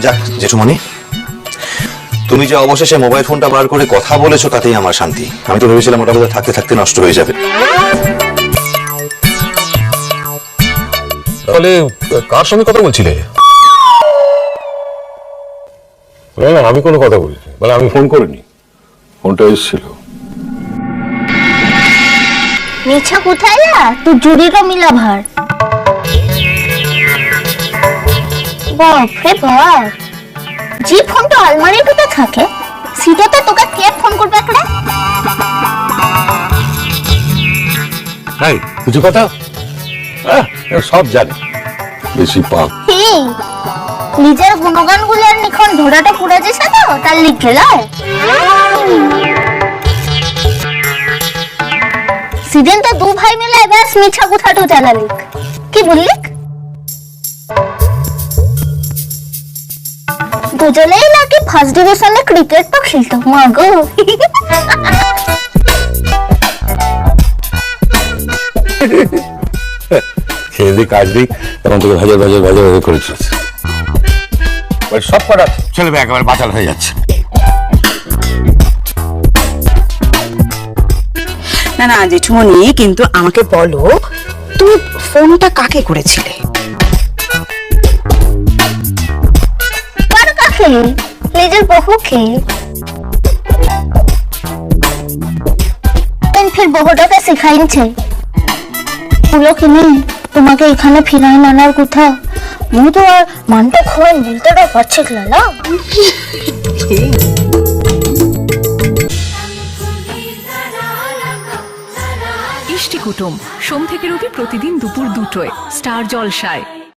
যাক জেঠুমণি, তুমি যে অবশেষে মোবাইল ফোনটা বার করে কথা বলেছো তাতেই আমার শান্তি। আমি তো ভেবেছিলাম ওটা বোধহয় থাকতে থাকতে নষ্ট হয়ে যাবে। তাহলে কার সঙ্গে কথা বলছিলে? না, আমি কোনো কথা বলিনি, মানে আমি ফোন করিনি, ফোনটা এসেছিল। মিছা কোথায় না, তুই জুড়িরও মিলা ভার। বাপরে বাপ, যে ফোনটা আলমারিতে থাকে সেটাতে তোকে কে ফোন করবে একটা? হাই, কিছু কথা সব জানি, বেশি পাপ। নিজের গুণগান গুলার নিখন ধরাটা পুরা যেছে তো তার লিখে লয়। সেদিন তো দু ভাই মিলে ব্যাস মিছা কথাটা জ্বালালিক। কি বললিক? দুজনেই নাকি ফার্স্ট ডিভিশনে ক্রিকেট তো খেলতো। মাগো খেয়ে দিই, কাজ দিই, তখন তোকে ভাজা ভাজা ভাজা ভাজা করেছিস। সব কটা ছেলে মেয়ে একেবারে বাচাল হয়ে যাচ্ছে। না না জেঠুমনি, কিন্তু আমাকে বলো, তুমি ফোনটা কাকে করেছিলে? কার কাছে? নিজের বহুকে। ফির বহুটাকে শিখাইছে বলো কি নেই তোমাকে এখানে ফিরাই আনার কথা। মু তো আর মানতে খোয়েন বলতে পারছি না। ইষ্টি কুটুম সোম থেকে রবি প্রতিদিন দুপুর 2টায় স্টার জলসায়।